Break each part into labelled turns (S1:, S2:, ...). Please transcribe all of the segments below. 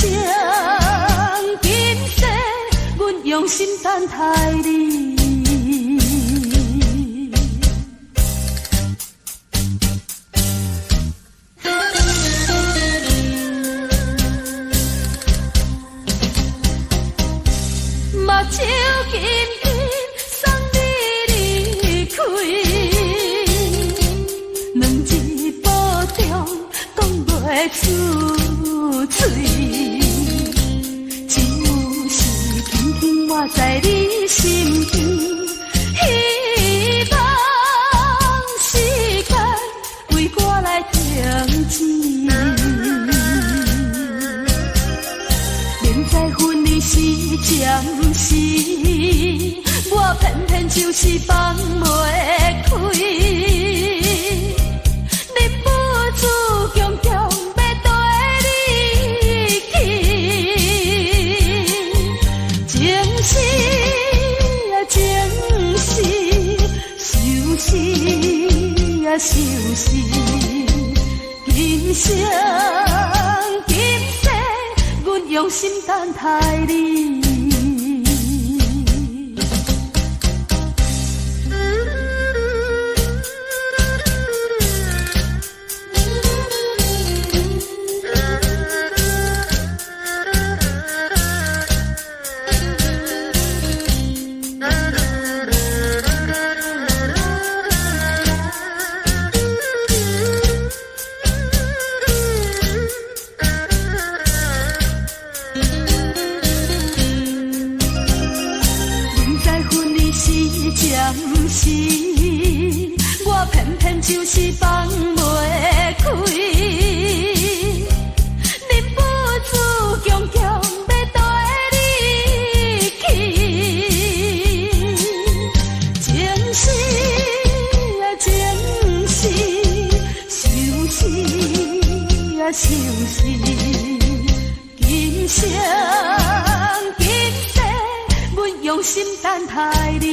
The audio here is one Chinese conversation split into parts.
S1: 生今世，阮用心等待你。目睭紧紧送你离开，两字保重讲袂出嘴，只有是轻轻抹在你心间，希望时间为我来停止。明知分离是暂时，我偏偏就是放袂开。忍不住强强要跟你去，情是啊情是，想是啊想是，今生今世，阮用心等待你。暂时，我偏偏就是放袂开，忍不住强强要跟你去，情是啊情是，想是啊想是，今生今世，阮用心等待你。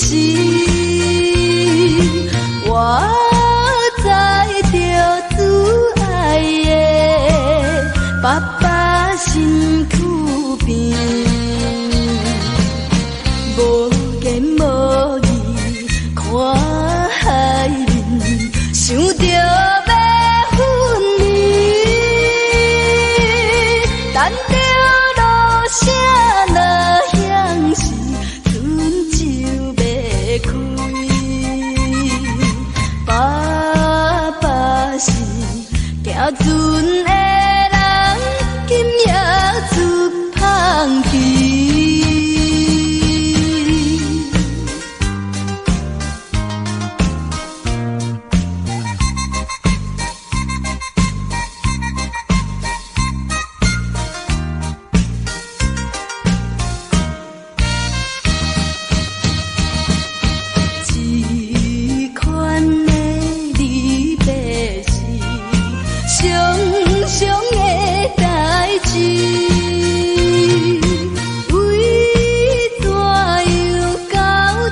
S1: 时，我知着挚爱的爸爸身躯边，无言无语看海面，想着要分离，等着落声落响时，船就要开。爸爸是行船的人，今夜出芳气。这款的离别是常常的代志，为怎又到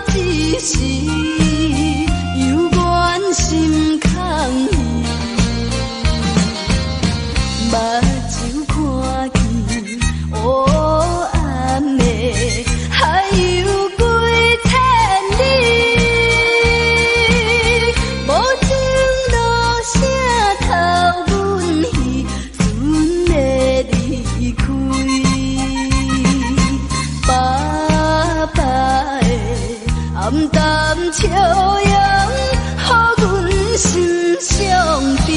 S1: 这时，犹原心空意，目睭看见黑暗的海有几千里。无情落声透阮戏，船的离开。爸爸的暗淡笑容，予阮心伤悲。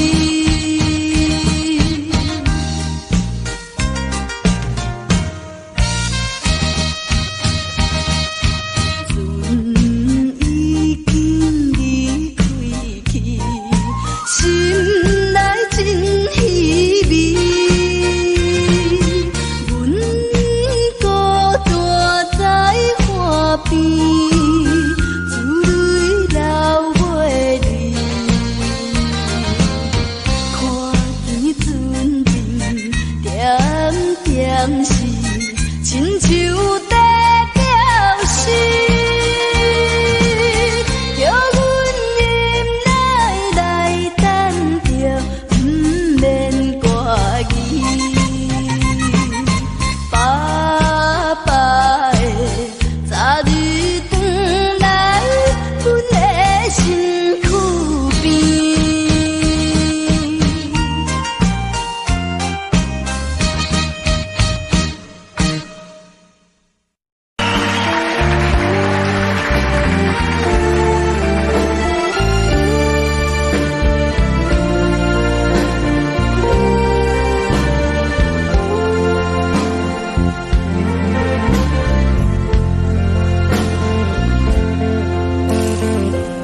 S1: 船已经离开去，心内真稀微。阮孤单在海边，珠泪流袂离。看见船边点点是亲像在表示。叫阮忍耐来等着，不免挂疑。爸爸的早日转来，阮的身躯边。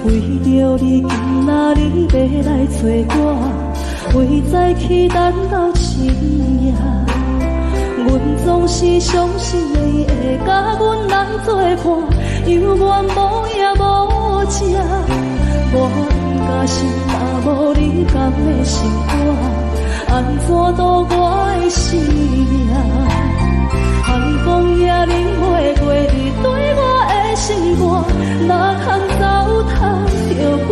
S1: 为着你今仔日要来找我，为再去等到深夜，阮总是相信你会甲阮来作伴，犹原无夜无食，我甲心若无你甘的心肝，安怎度我的生命？寒风也忍袂过你对我的心肝，哪通糟蹋着我？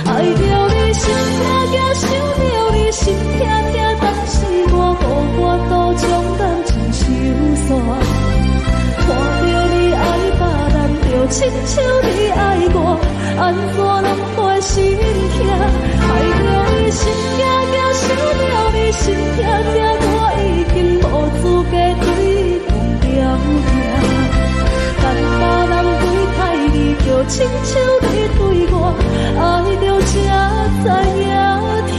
S1: 爱着你心痛痛，想着你心痛痛，但是我予我都将感情收煞。看着你爱别人，就亲像你爱我，安怎拢会心痛？爱着你心痛痛，想着你心痛痛，我已经无资格对讲了听。但别人对待你，就亲像你对我，爱着才知影痛。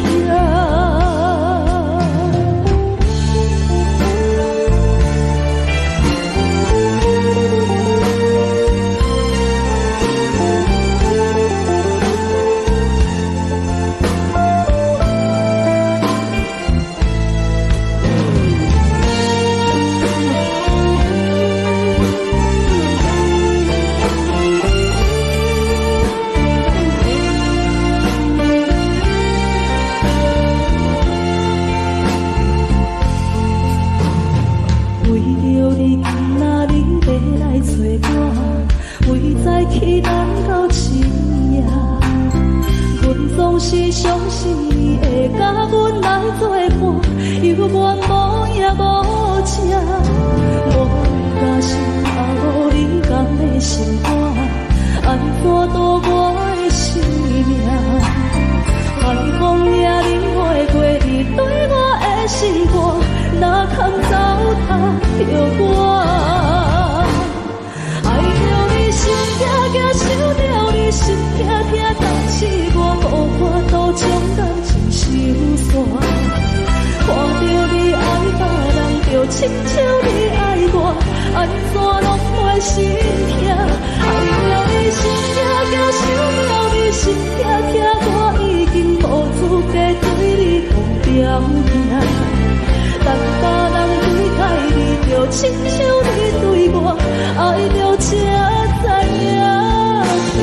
S1: 是相思会甲阮来作伴，犹原无影无迹，无甲心头你甘的心肝，安怎度我的生命？海风也领会过你对我的心肝，哪堪糟蹋着我？爱着你心痛痛，想着你心痛痛，但是我无法度将感情收煞。看着你爱别人，就亲像你爱我，安怎拢袂心痛？爱着你心痛痛，想着你心痛痛，我已经无资格对你讲条件。但别人对待你，就亲像你对我，爱着才知影痛。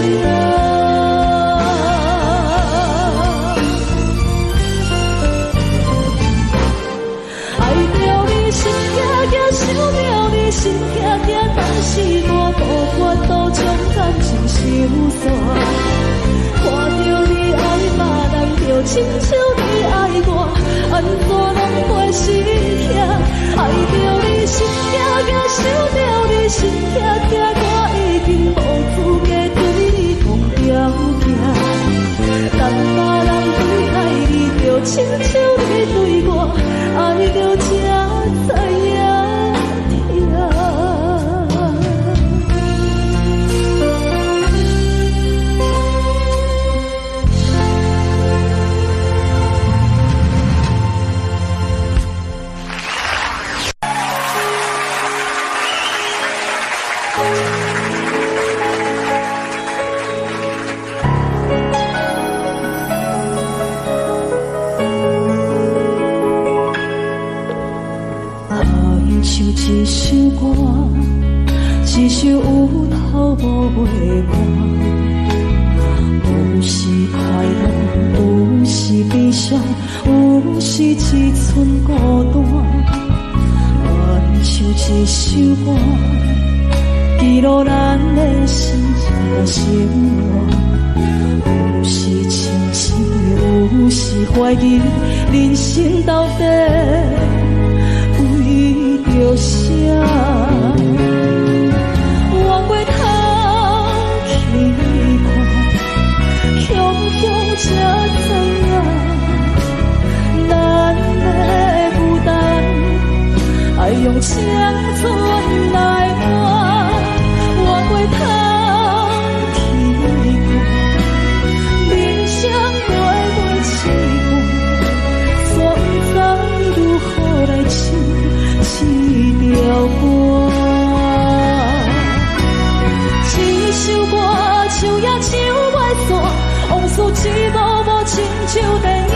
S1: 爱着你心痛痛，想着你心痛痛，但是我无法度将感情收煞。看着你爱别人，就亲像你爱我，安怎拢袂心痛？爱着你心痛痛，想着你心痛痛，我已经无资格对你讲条件。但别人对待你，就亲像你对我，爱着才知影痛。一首歌，一首有头无尾歌，有时快乐，有时悲伤，有时一寸孤单。原唱一首歌，记录咱的心情生活，有时清醒，有时怀疑，人生到底着啥？往过头去看，雄雄才知影，咱的负担爱用青春来换。往过头去看，人生月七半，煞不知如何来唱一条歌。一首歌唱也唱袂煞，往事一幕幕亲像电影。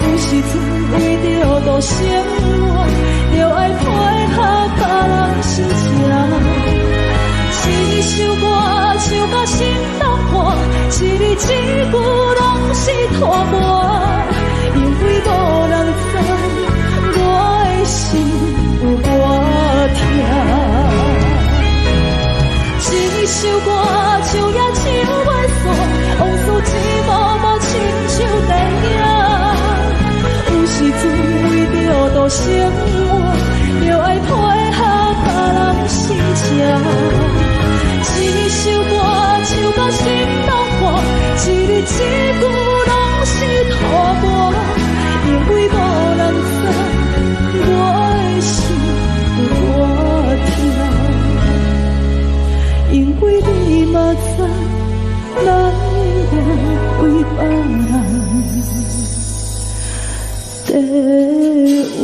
S1: 有时阵为着度生活，就爱配合别人心情。一首歌唱到心动破，一字一句拢是拖磨，因为无人知我的心有多痛。一首歌唱也唱袂煞，往事一幕幕亲像电影。有时阵为着度生活，就爱配合别人心情。一首歌唱到心动破，一字一句拢是拖磨，因为无人知我的心有多痛。因为你嘛知，咱愿为别人在我。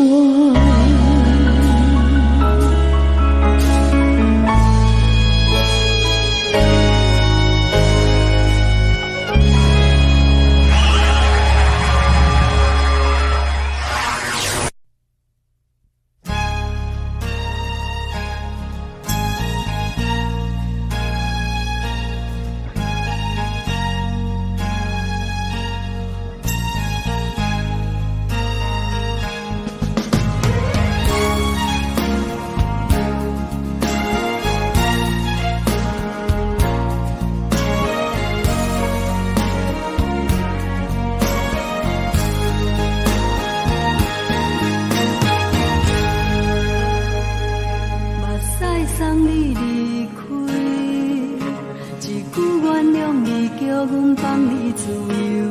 S1: 阮放你自由，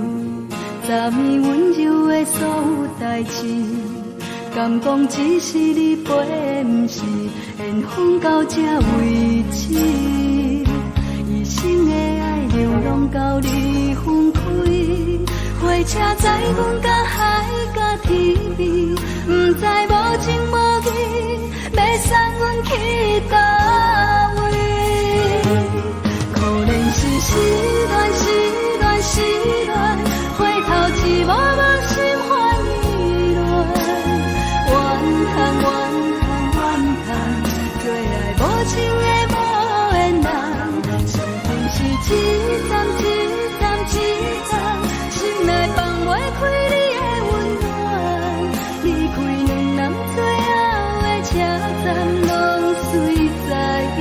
S1: 昨暝温柔的所有代志，敢讲只是你陪，不是缘分到这为止。一生的爱流浪到你分开，火车载阮到海甲天边，不知无情无义，要送阮去倒位？可能是失恋，失恋，失恋，回头一幕幕心烦意乱，怨叹，怨叹，怨叹，最爱无情的无缘人，想定是一站一站一站，心内放袂开你的温暖，离开两人最后的车站，拢随在意，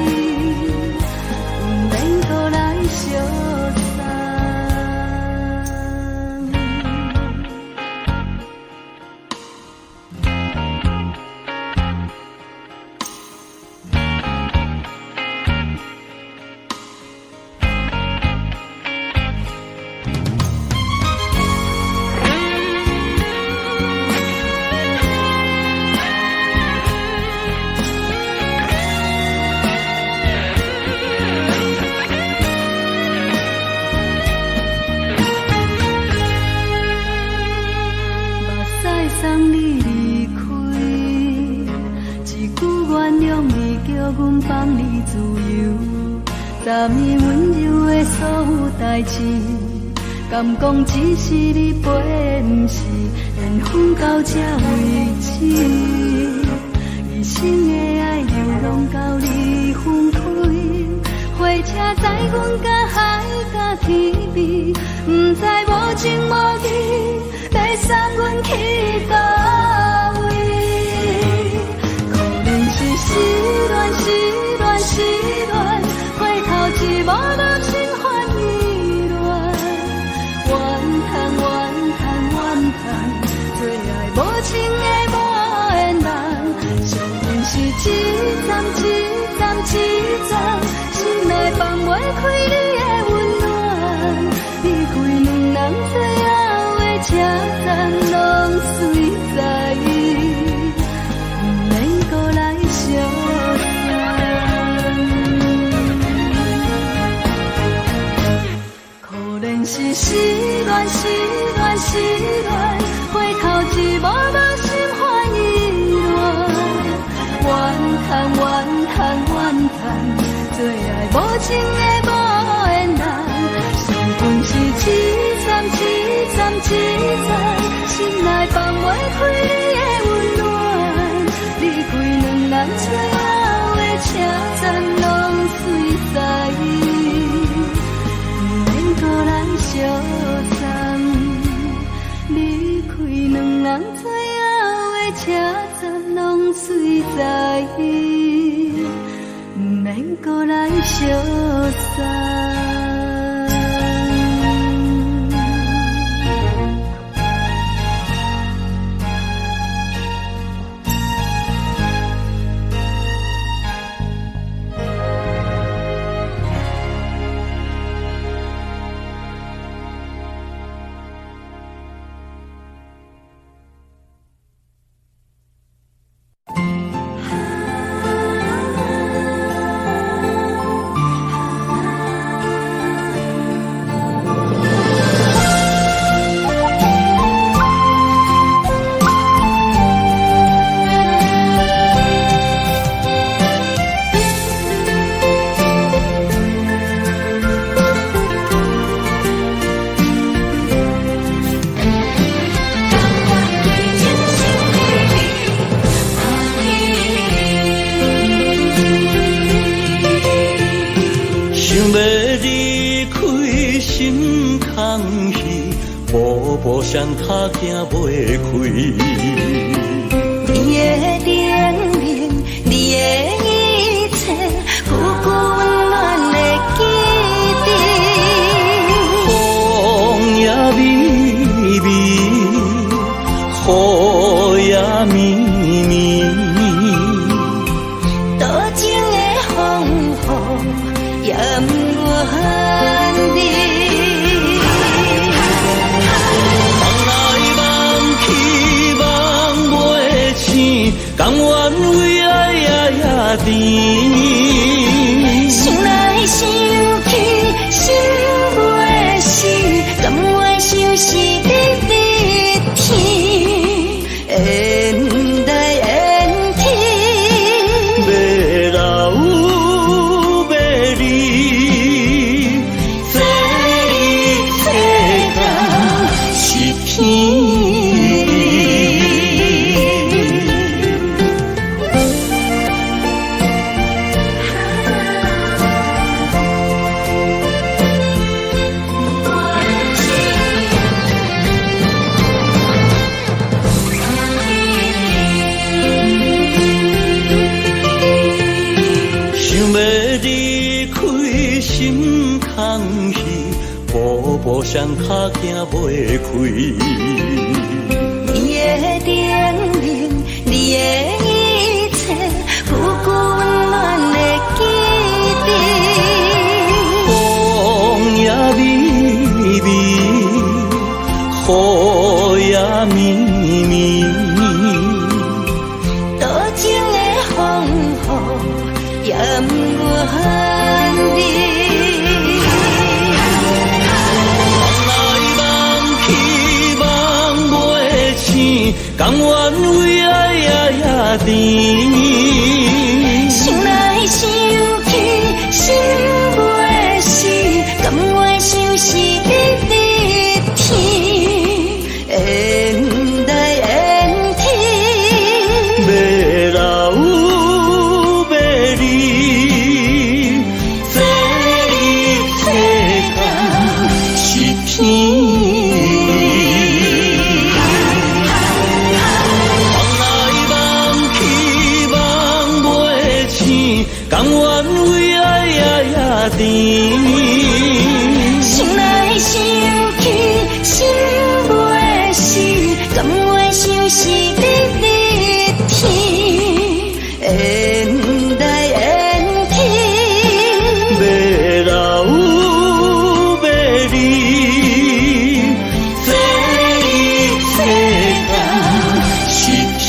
S1: 不免搁来相送。送你离开，一句原谅你，叫阮放你自由。昨暝温柔的所有代志，敢讲只是你陪，不是缘分到这为止。一生的爱流浪到你分开，火车载阮到海甲天边，不知无情无义，要送阮去倒位？可能是失恋，失恋，失恋，回头一幕幕心烦意乱，怨叹，怨叹，怨叹，最爱无情的无缘人，想定是一站一站一站，心内放袂开你的温暖，离开两人最后的车站，拢随在意，不免搁来相送。可能是失恋，失恋，失恋，回头一幕幕心烦意乱，怨叹，怨叹，怨叹，最爱无情的无缘人，想本是一站一站一站，心内放袂开你的温暖，离开两人最后的车站，拢随在意，不免搁来相送。离开两人最后的车站，拢随在意，不免搁来相送。
S2: 步上塔行袂开，
S3: 你的冷冷，你的一切，有温暖的记忆。
S2: 风也微微，雨也绵绵，
S3: 多情的风雨也不愿离。
S2: 甘愿为爱呀甜。
S3: 想来想去，心袂死，甘愿相思日日天，缘来缘去，
S2: 要老要离，这世间是天。步步上脚行袂开，
S3: 你的叮咛，你的一切，久久温暖的记忆。
S2: 风也微微，雨也绵绵，
S3: 多情的风雨也不愿离。
S2: 甘愿为爱呀甜，
S3: 想来想去，心袂死，甘愿相思日日天，缘来缘去，
S2: 要老要离，这世间是天。甘愿为爱呀甜，
S3: 想来想去，心袂死，甘愿相思日日天，缘来缘去，
S2: 要老要离，这世间是天。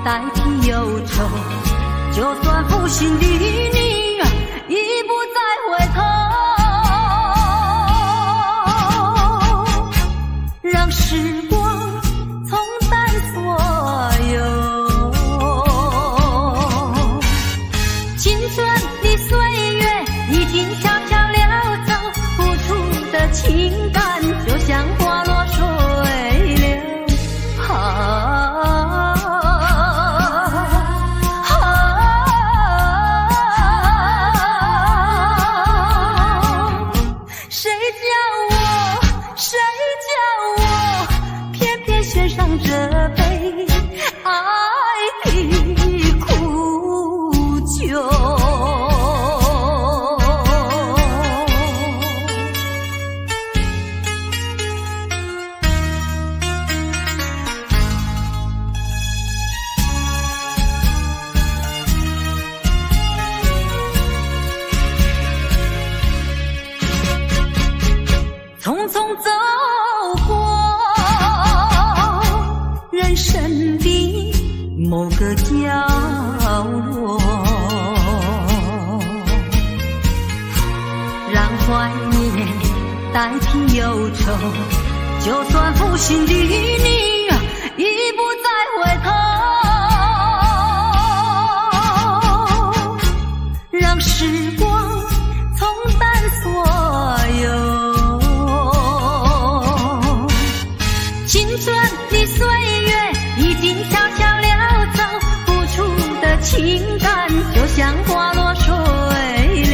S1: 代替忧愁，就算负心的你已不再回头，让时光冲淡所有。青春的岁月已经悄悄溜走，付出的情感就像花落水流。献上这杯爱的苦酒。匆匆走过人生的某个角落，
S3: 怀念代替忧愁，就算负心的你已不再回头，让时光冲淡所有。青春的岁月已经悄悄溜走，付出的情感就像花落水流。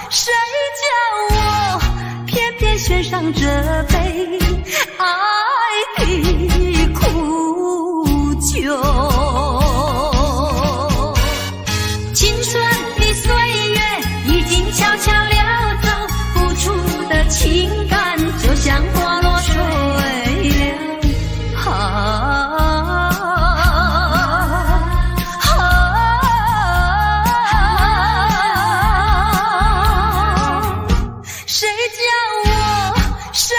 S3: 谁叫我偏偏选上这杯爱的苦酒？青春的岁月已经悄悄溜走，付出的情感就像花落水流。谁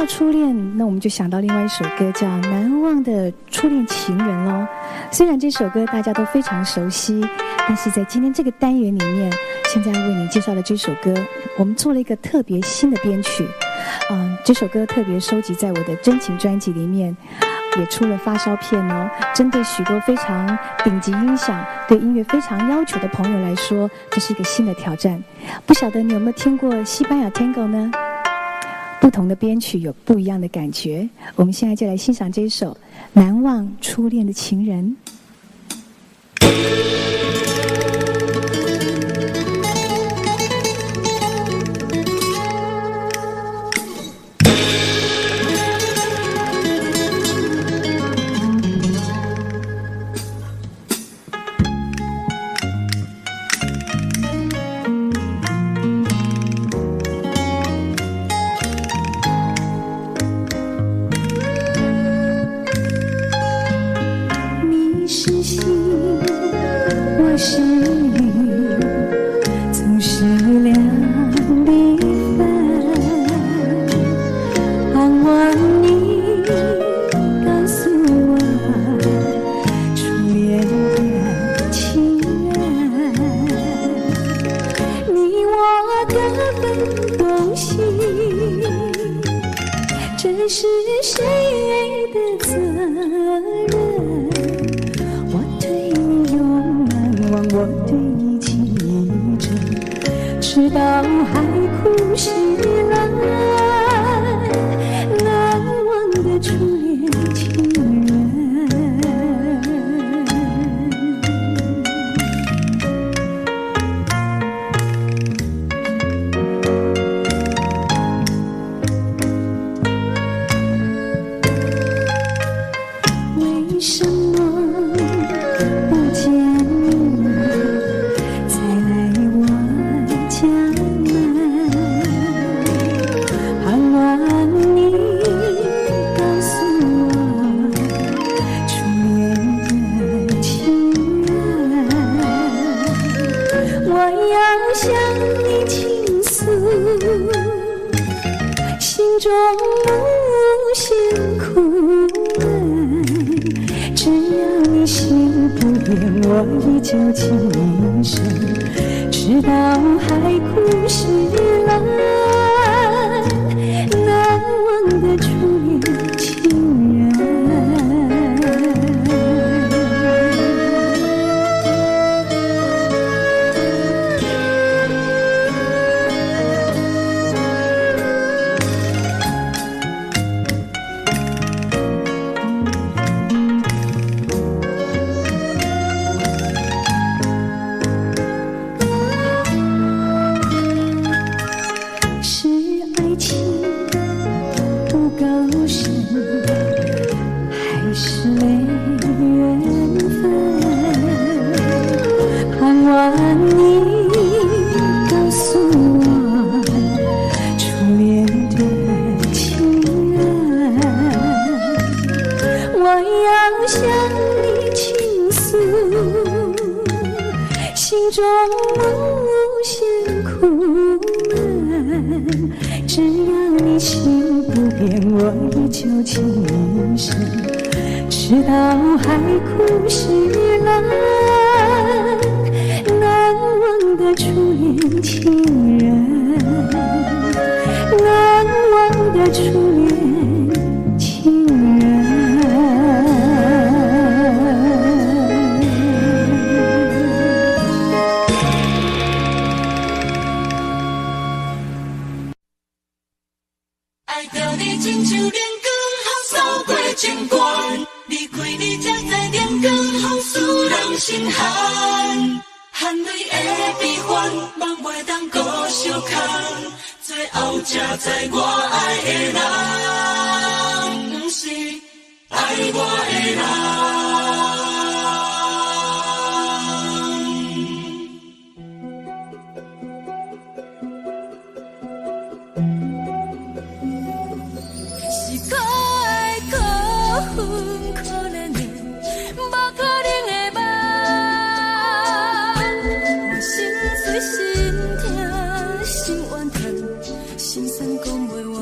S4: 到初恋，那我们就想到另外一首歌叫《难忘的初恋情人》咯。虽然这首歌大家都非常熟悉，但是在今天这个单元里面，现在为你介绍的这首歌，我们做了一个特别新的编曲。这首歌特别收集在我的真情专辑里面，也出了发烧片哦。针对许多非常顶级音响、对音乐非常要求的朋友来说，这是一个新的挑战。不晓得你有没有听过西班牙 Tango 呢？不同的编曲有不一样的感觉。我们现在就来欣赏这一首《难忘初恋的情人》。我是雨，总是两地分。盼望你告诉我，初恋的情人，你我各分东西，这是谁的责任？我对你记着，直到海枯石烂，难忘的初恋情人。为什么不见心中无限苦闷，只要你心不变，我依旧情深，直到海枯石烂，难忘的初恋情人。还是没缘分，盼望你告诉我，初恋的情人，我要向你倾诉，心中无限苦闷，只要你心不变，我依旧情深，直到海枯石烂，难忘的初恋情人，难忘的初恋情人。
S5: 爱着你亲像连光，扫过情关，离开你才知连光风使人心寒。含泪的悲欢，望袂当搁相牵，最后才知我爱的人，不是爱我的人。
S3: 心酸讲袂完，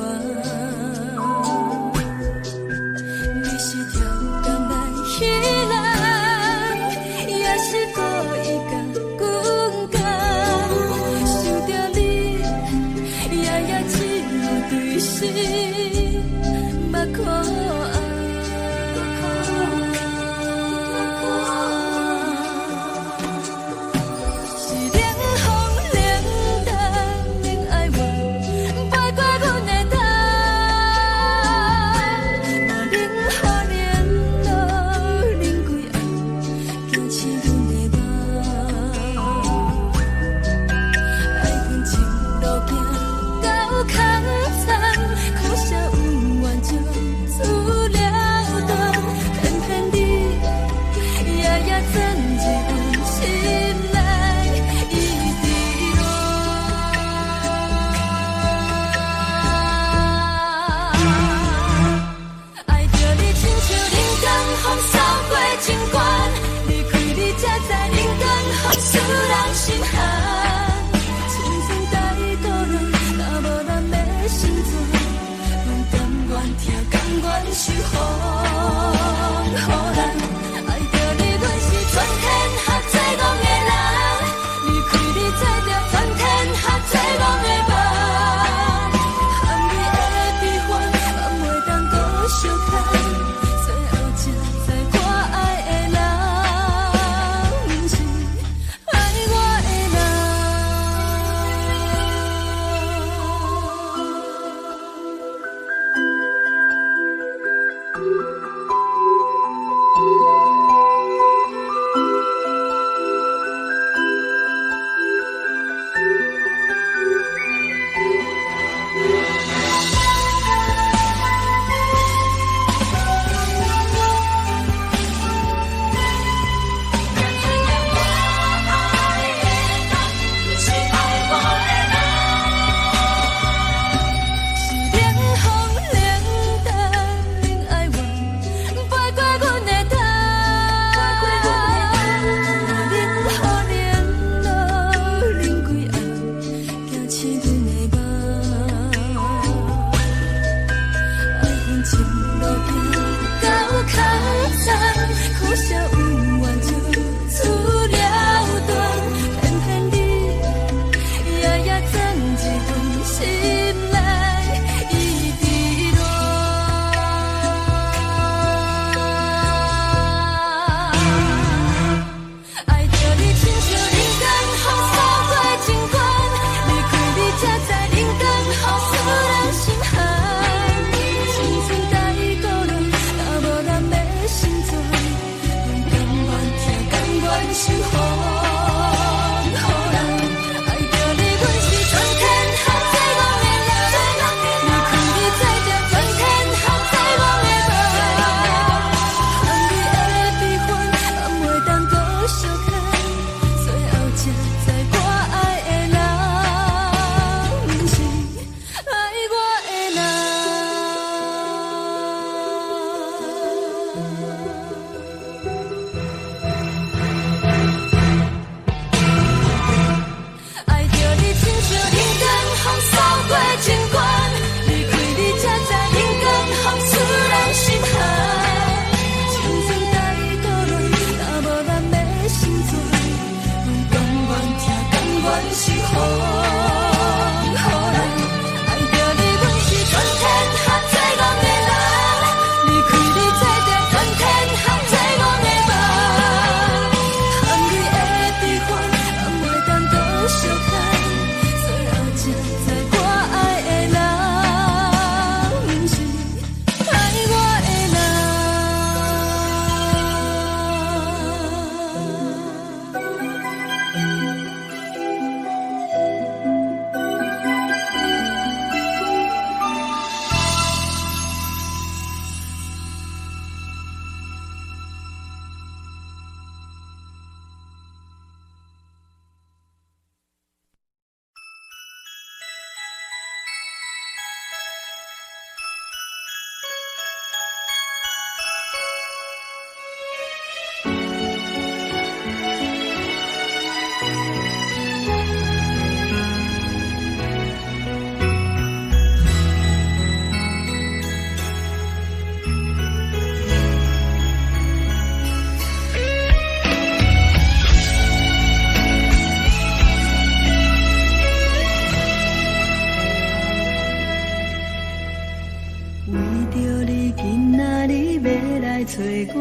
S3: 找我，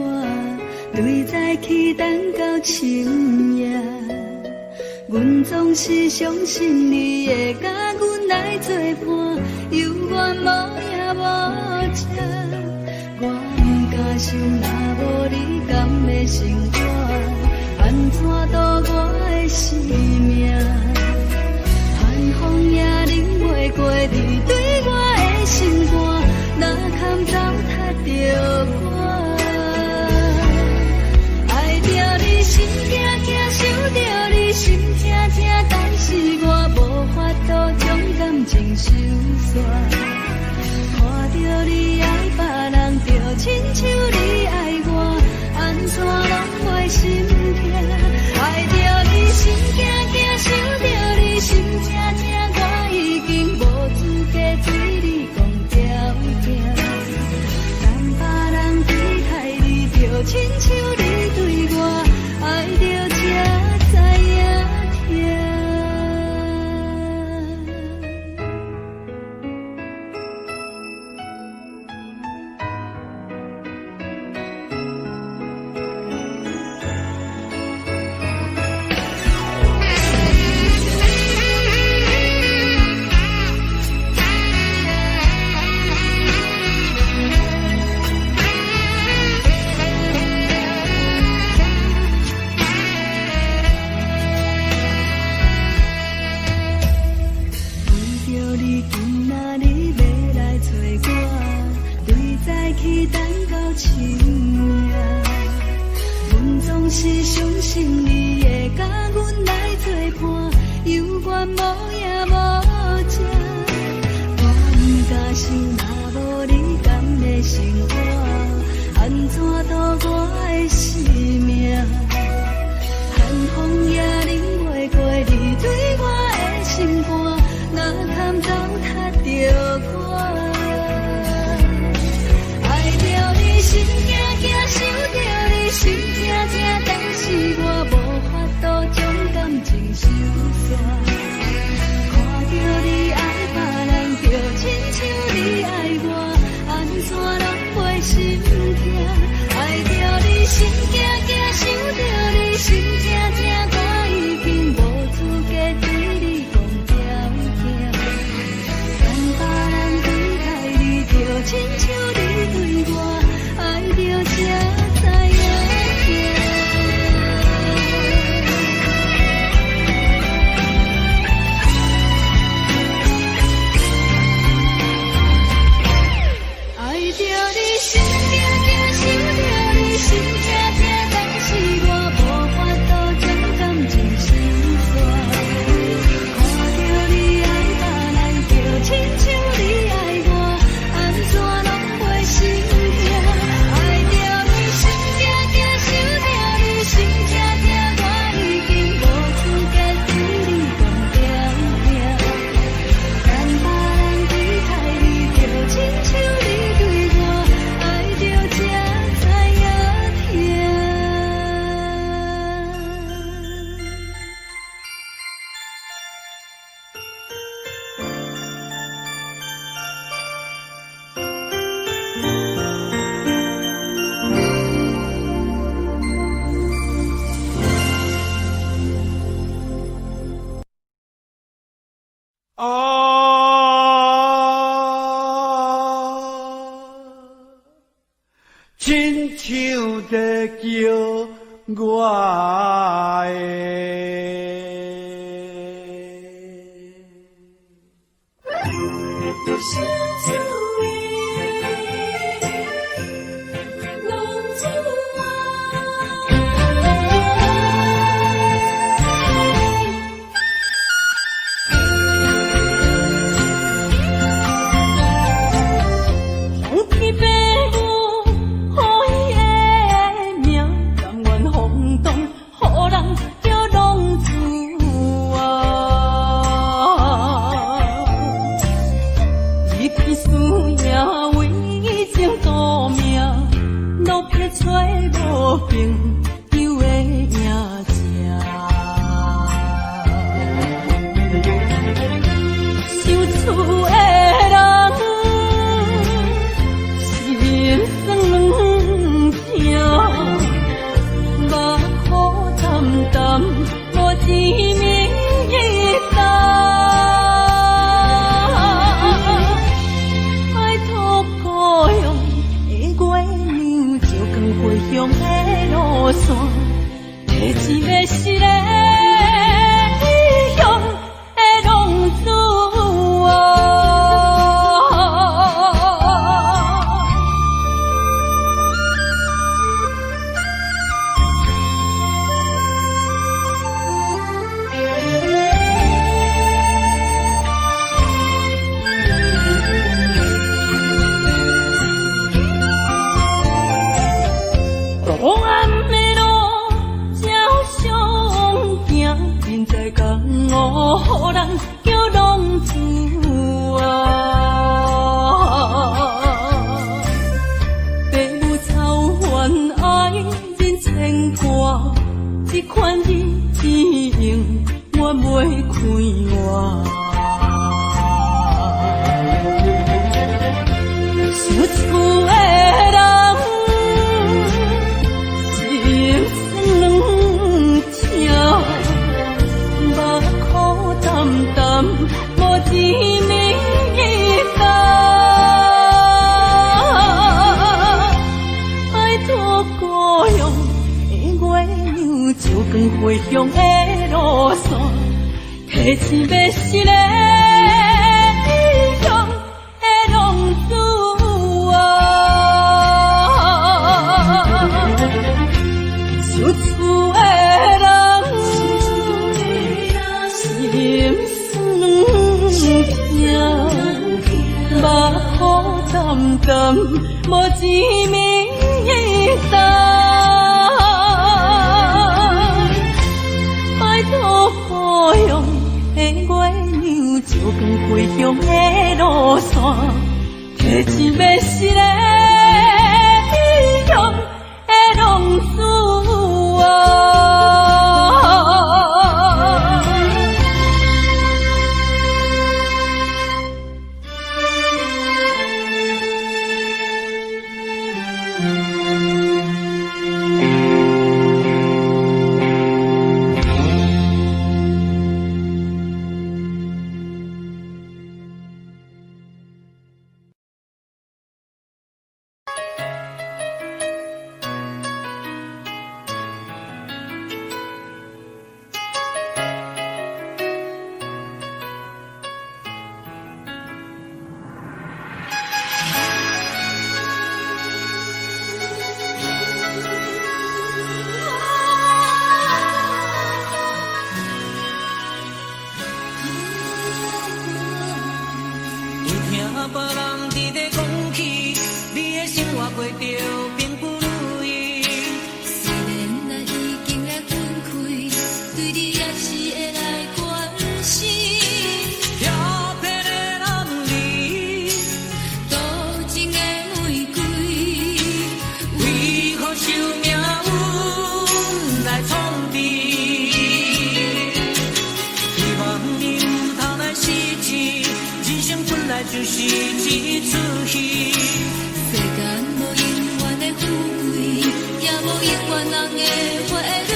S3: 对在起等到深夜。阮总是相信你会甲阮来作伴，犹原无影无迹。我不敢想，若无你甘会生活，安怎度我的生命？寒风也忍袂过你对我的心肝，若堪糟蹋着我，爱着
S1: 亲像你爱我，安怎拢袂心痛？爱着你心惊惊，想着你心痛痛，我已经无资格对你讲条件。等别人离开你，就亲像你对我爱着才知影痛。去等到清明，阮总是相信你会甲阮来作伴，犹原无影无迹。我不敢想，若无你甘的生活，安怎度我的生命？寒风也冷袂过你对我的心肝，哪堪糟蹋着我？心惊惊，想着你心痛痛，但是我无法度将感情收煞。看着你爱别人，就亲像你爱我，安怎拢袂心痛？爱着你心惊惊，想着你心痛痛，我已经无资格对你讲条件。等别人离开你，就亲像你对我。爱着才知影痛，爱着你心惊惊，想着你心痛痛，但是我无法度将感情收煞。看着你爱别人，就亲像你爱我，安怎拢袂心痛？心痛痛，我已经无资格对你讲条件。等别人离开你，就亲像你对我爱着才知影
S6: 亲像在叫我
S1: 现在讲我人叫浪子啊，父母操烦爱人牵挂，这款日子用我袂开我。想厝的人，心酸两条，目苦淡淡，无滋味干。拜托故乡的月亮，照光回乡的路线，提醒要是个异乡的浪子。想厝的人，心酸两条，目苦淡淡，无滋味干。拜托故乡的月亮，照光回乡的路线，提醒要是个异乡的浪子啊。
S5: 就是一出戏，世间无永远的富贵，也无永远人的花蕊。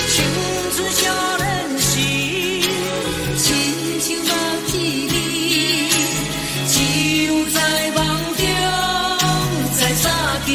S5: 青春少年时，亲像目睭里，只有在梦中才相见。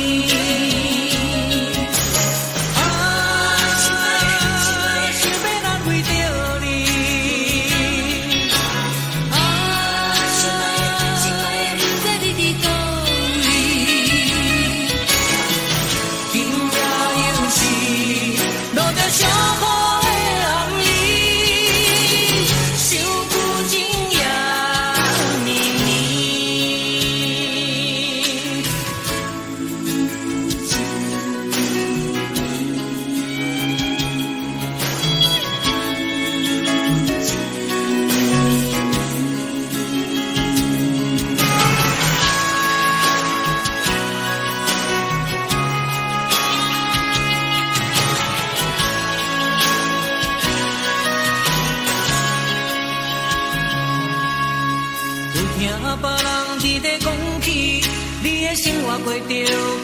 S5: 过着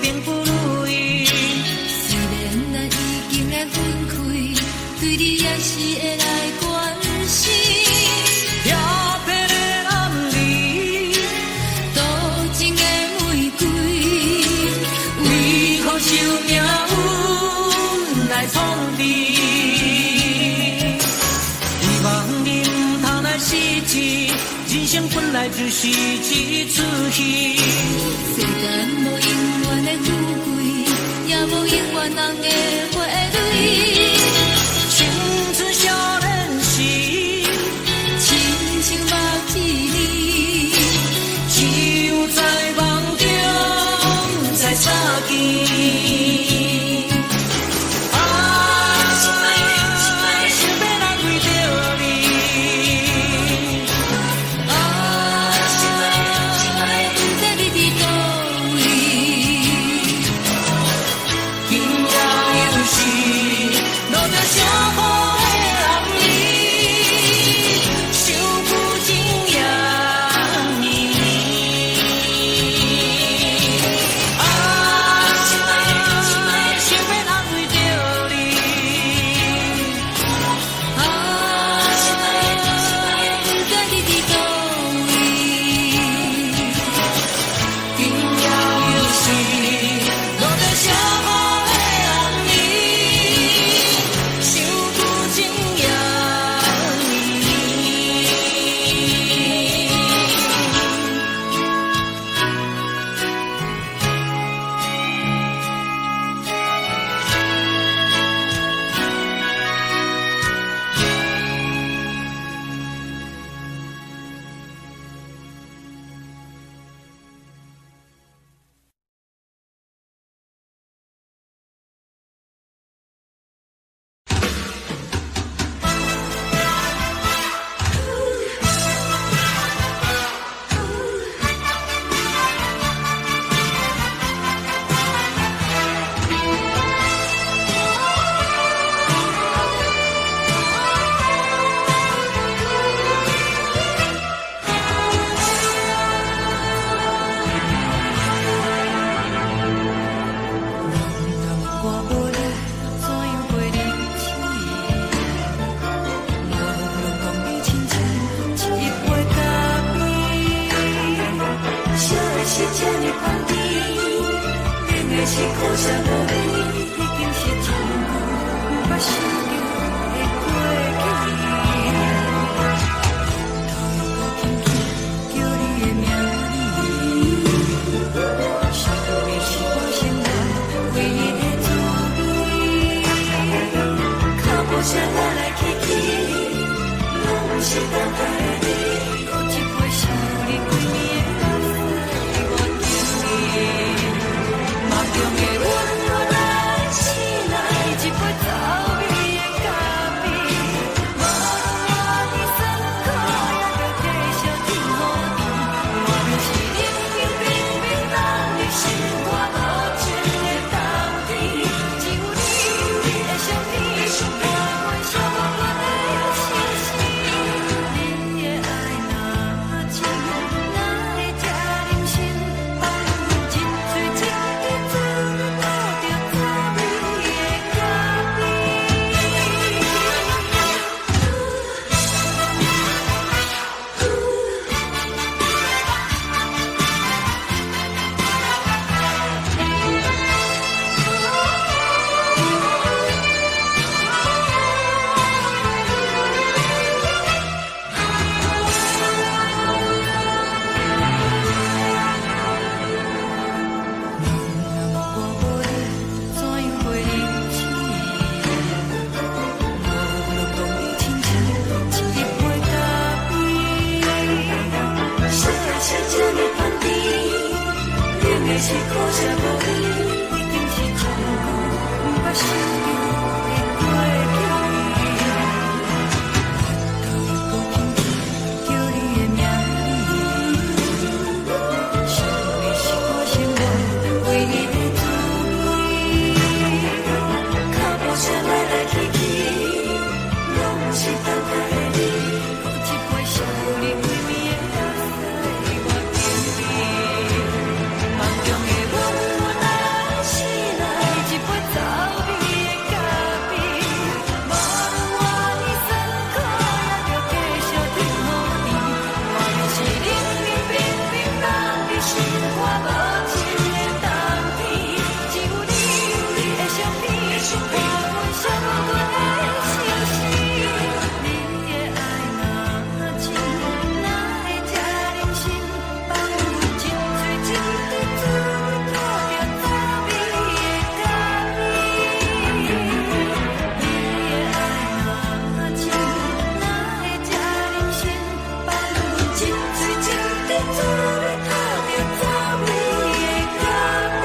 S5: 并不如意，虽然咱已经来分开，对你也是会来关心。漂泊的男儿，多情的玫瑰，为何受命运来创治？希望你唔通来失志，人生本来就是一出戏。世间无永远的富贵，也无永远人的花蕊。青春少年时，亲像目睭里，只有在梦中才相见。想
S3: 舍无你，已经是真久无法想着的过去。头又无轻轻叫你的名字，想到的是我生活唯一的滋味。脚步声来来去去，拢是等待你。有一杯想你几暝的咖啡，我敬你。梦中的温柔来醒来，一杯走味的咖啡。无论我的酸苦，也着继续甜乎甜。我就是冷冰冰冰冷的心，我无情的冬天。只有你的相片，我阮寂寞阮的心事。你的爱若真，哪会这忍心？放阮真水真的滋味，倒着滋味的咖啡。是苦涩无味，已经是真久无法想着的过去。头又无轻轻叫你的名字，想到的是我生活唯一的滋味。脚步声来来去去，拢是等待你。有一杯想你几暝的咖啡，我敬你。梦中的温柔来醒来，一杯走味的咖啡。无论我的酸苦，也着继续甜乎甜。我就是冷冰冰冰冷的心，我无情的冬天。只有你的相片，我阮寂寞阮的心事。你的爱若真，哪会这忍心？放阮真水真的滋味，倒着滋味的咖啡。你的爱若真，哪会这忍心？放阮真水真的滋味，倒着滋味的咖啡。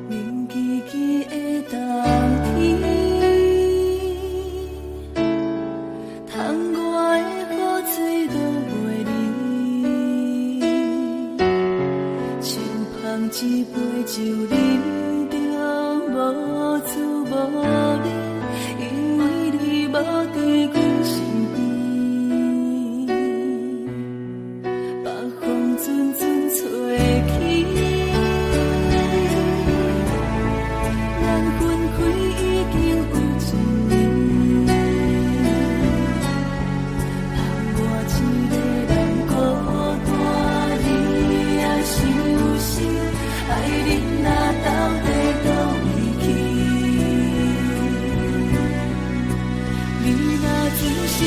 S3: 冷记记的冬天，窗外的雨水落袂离，像捧一杯酒饮着无滋无味，因为你无伫阮身边，北风阵阵吹起。咱分开已经有一年，让我一个人孤单，你也是有心，爱你若到底倒位去？你若真心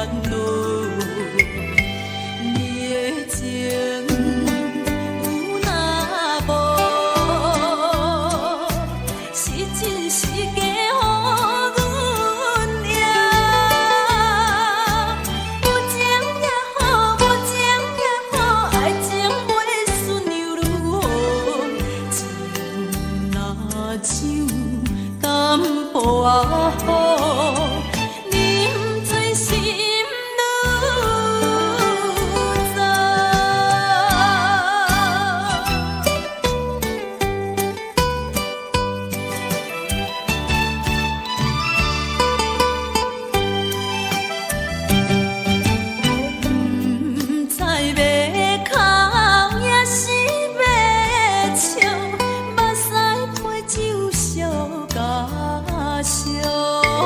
S5: 恼。你的情有若无，是真是假予阮赢。有情也好，无情也好，爱情袂顺又如何？情若像淡薄仔雨，啉醉心愈杂。不知要哭也是要笑，目屎配酒烧甲烧。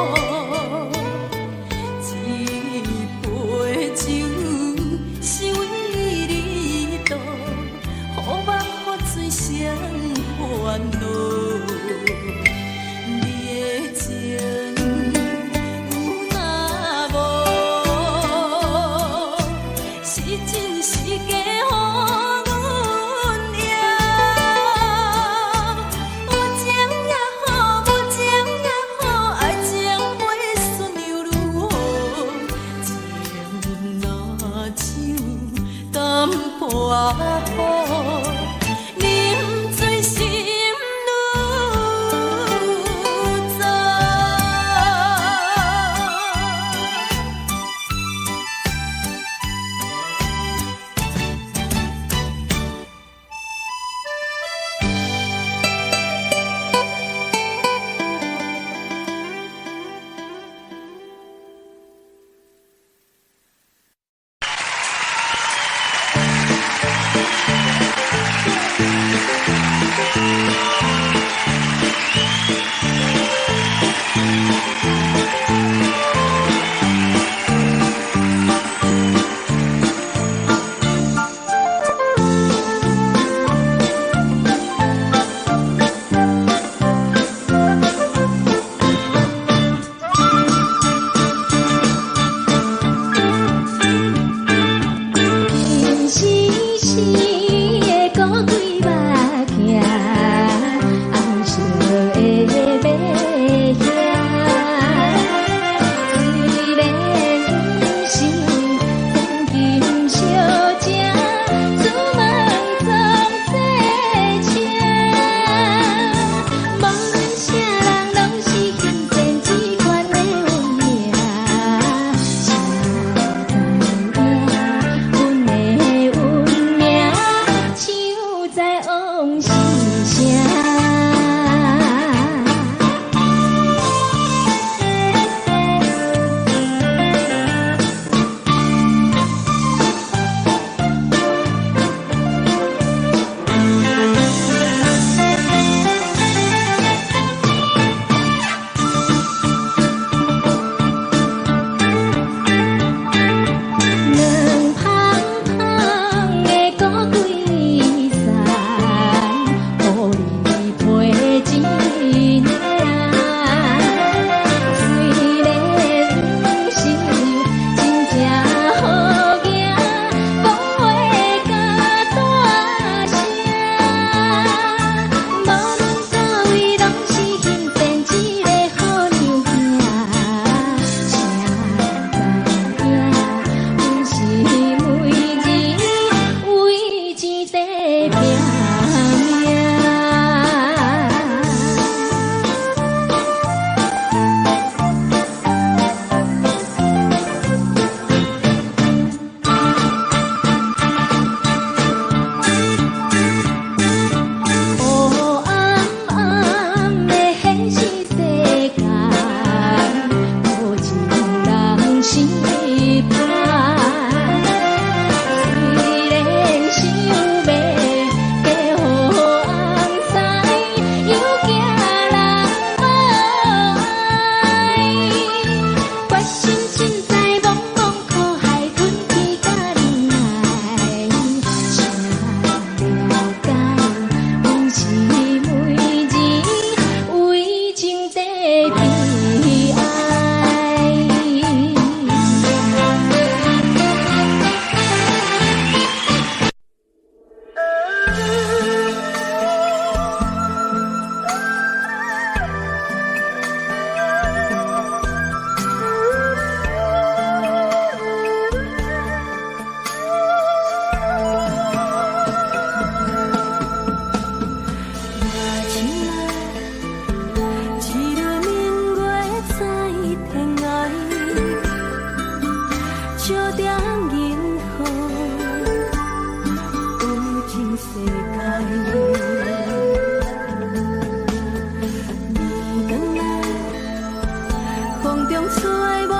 S1: 中出无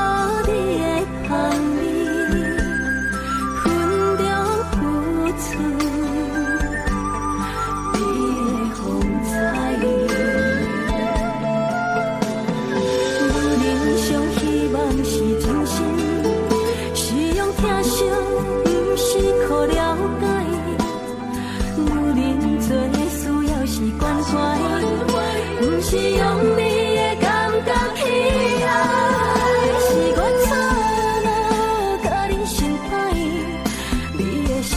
S1: 你的香味，云中浮出你的风采。有人上希望是真心，是用疼惜，不是靠了解。有人做的需要是关怀，不是用你的感觉去爱。是我错了，甲你心歹，你的心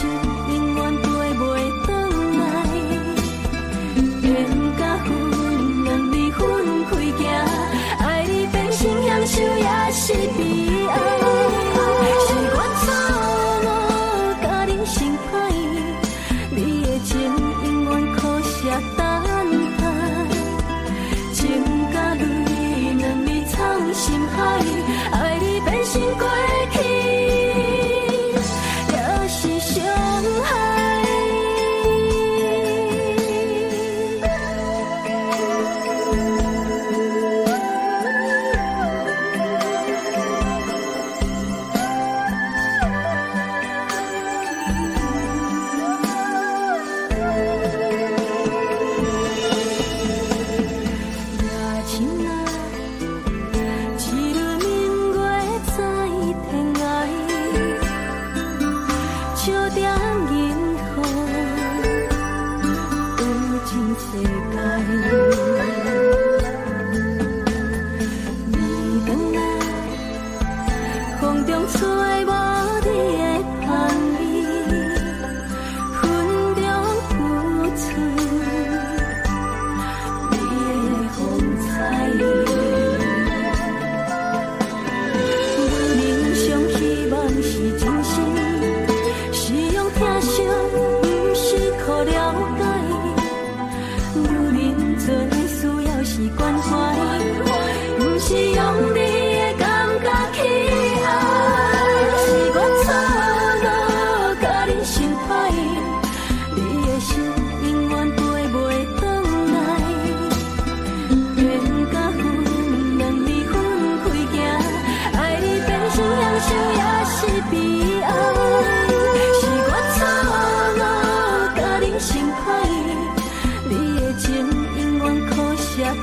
S1: 永远飞袂转来。缘甲分两你分开行，爱你变成享受也是悲哀。是我错了，甲你心歹，你的情永远可惜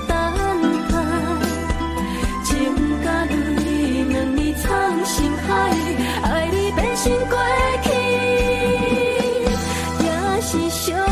S1: 等待。情甲泪两你藏心海，爱你变成过去，也是伤害。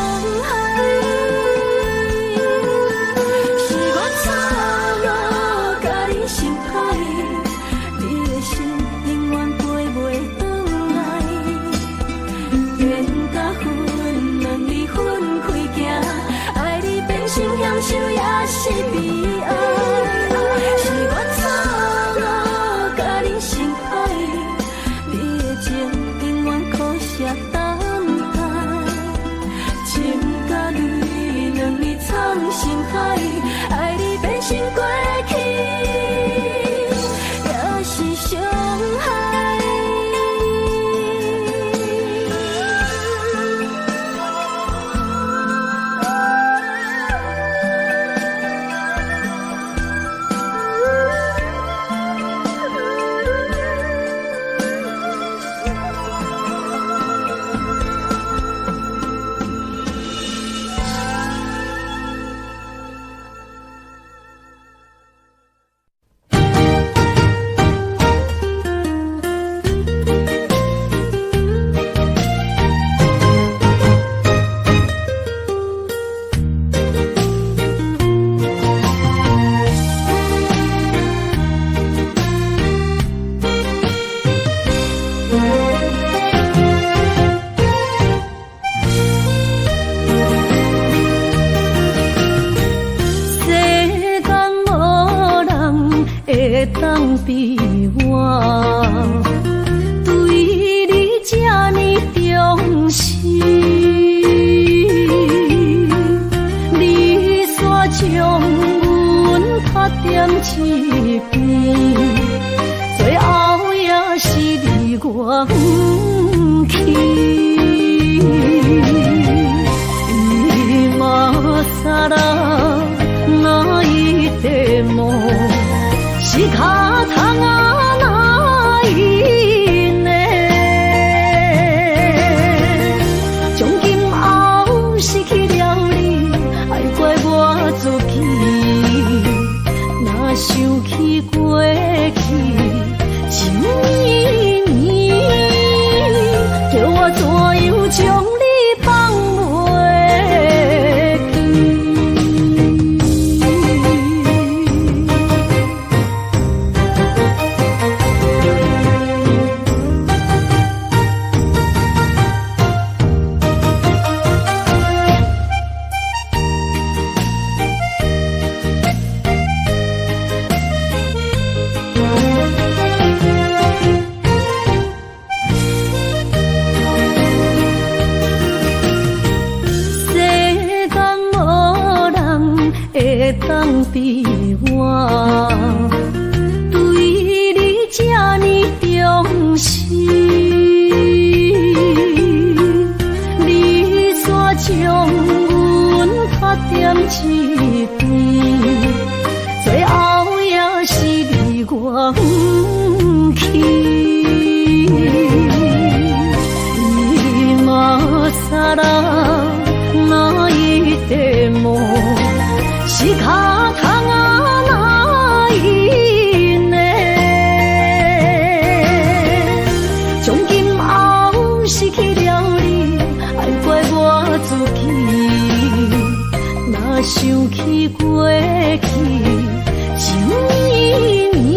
S1: 当比我对你这呢重视，你煞将阮拍点一边，最后也是离我不去。今さら泣いても仕方起过去，想绵绵，叫我怎样将你放袂记？当比我对你这呢重视，你煞将阮拍点一边，最后也是离我不去。今啦那一点梦。是脚痛啊，哪一呢？从今后失去了你，爱怪我自己。若想起过去，想绵绵，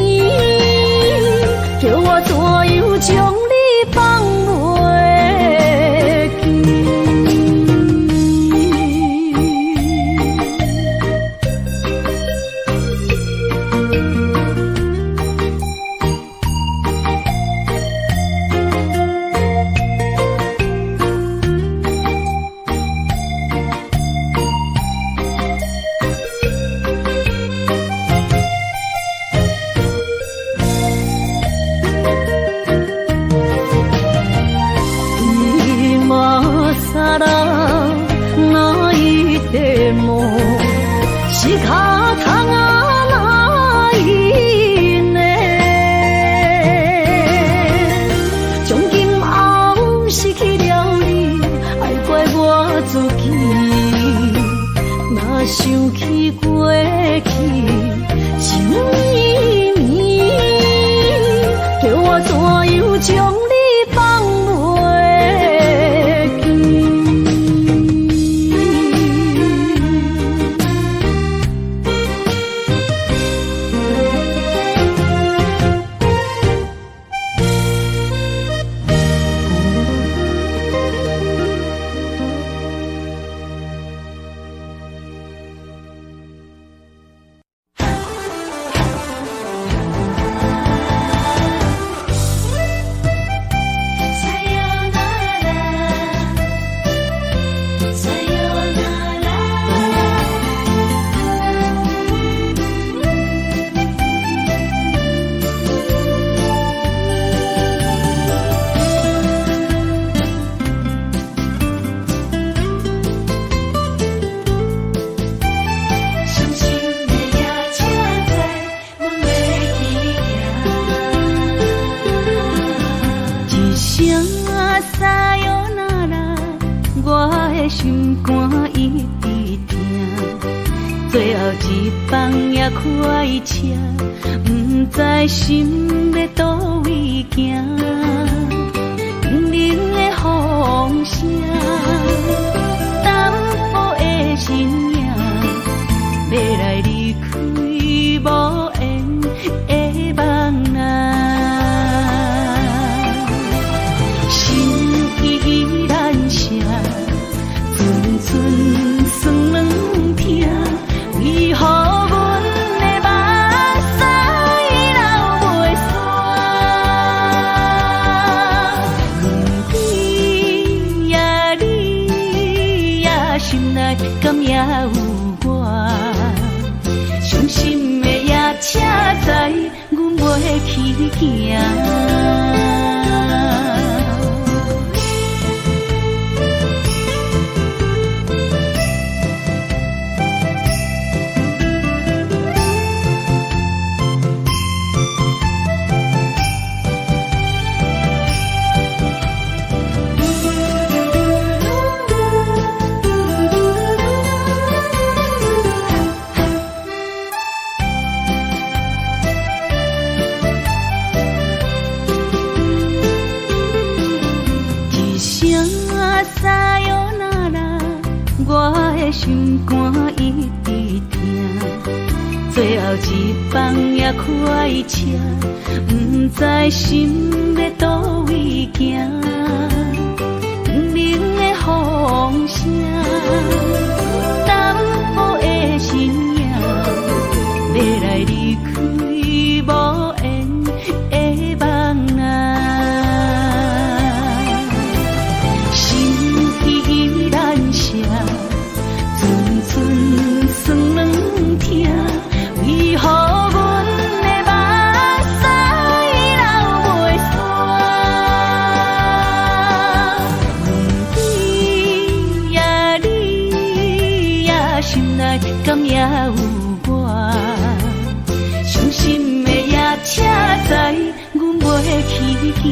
S1: 叫我怎样将你放袂记？是脚痛啊，哪一呢？从今后失去了你，爱怪我自己。若想起过去，想绵绵，叫我怎样将你放袂记？心肝一直疼，最后一放也开车，不知心要倒位行。冷冷的风声，淡薄的身影，要来离开无缘的梦啊，心依然舍。寸酸软疼，为何阮的目屎流袂煞？远比呀你呀心内敢也有我？伤心的也车载，阮袂去行。
S3: 心肝一直疼，最后一放也快车，不知心要倒位行，不明的风声，淡薄的身影，要来离开无缘的梦啊。算软疼，为何阮的目屎流袂煞？你呀你呀，心内敢也有我？伤心的夜车载，阮袂去行。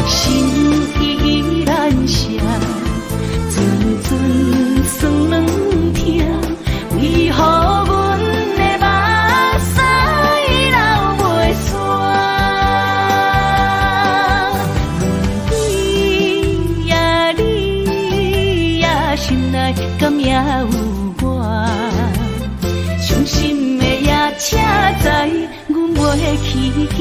S3: 心依然舍。算软疼，为何阮的目屎流袂煞？你呀你呀，心内敢也有我？伤心的夜车载，阮袂去行。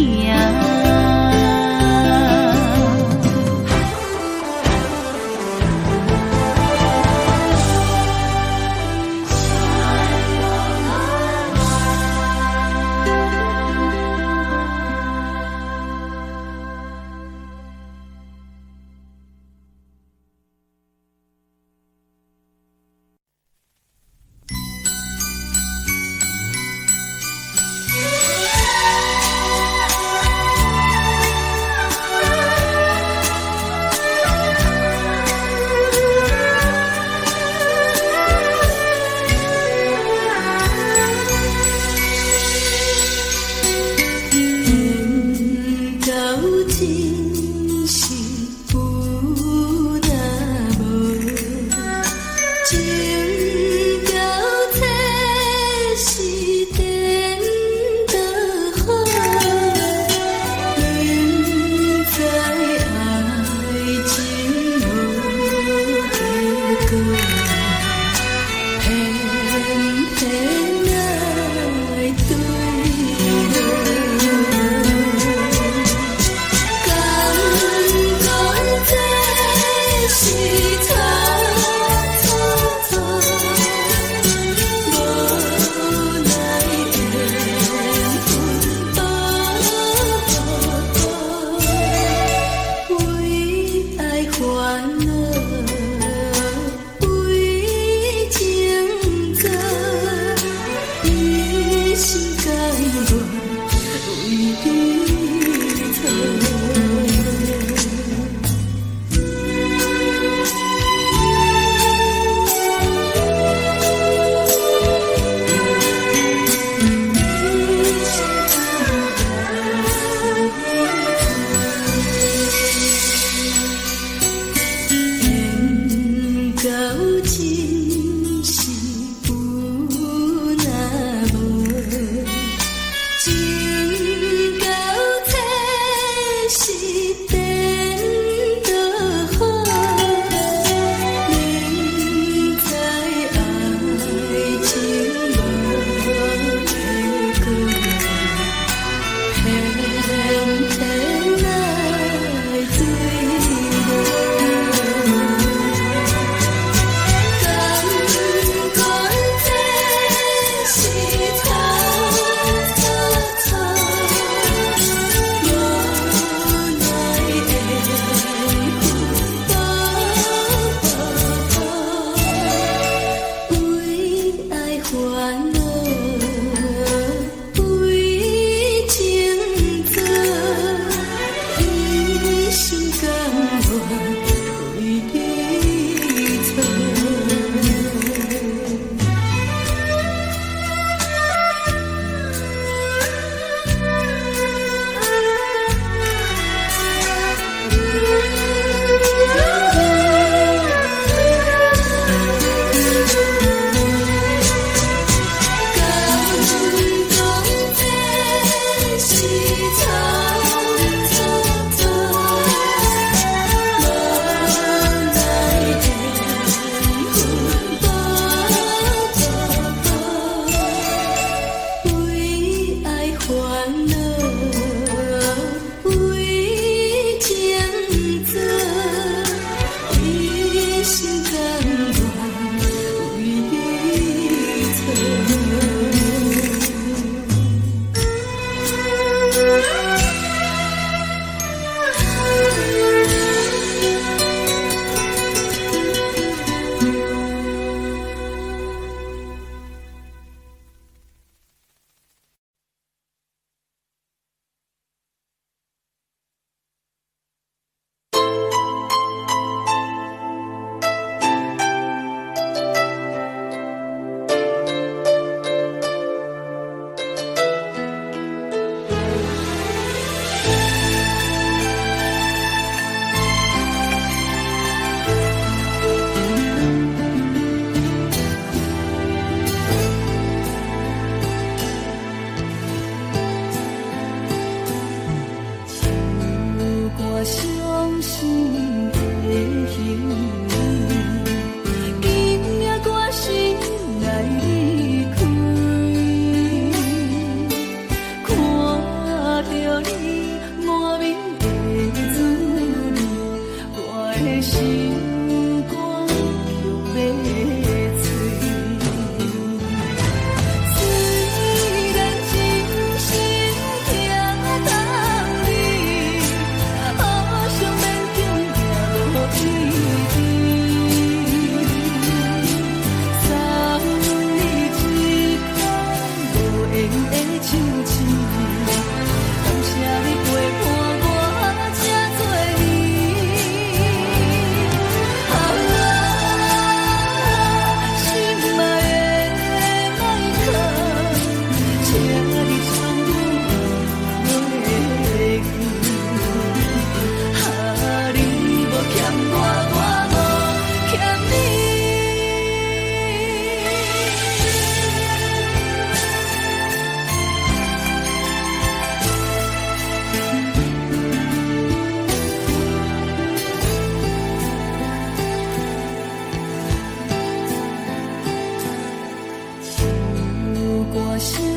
S3: 是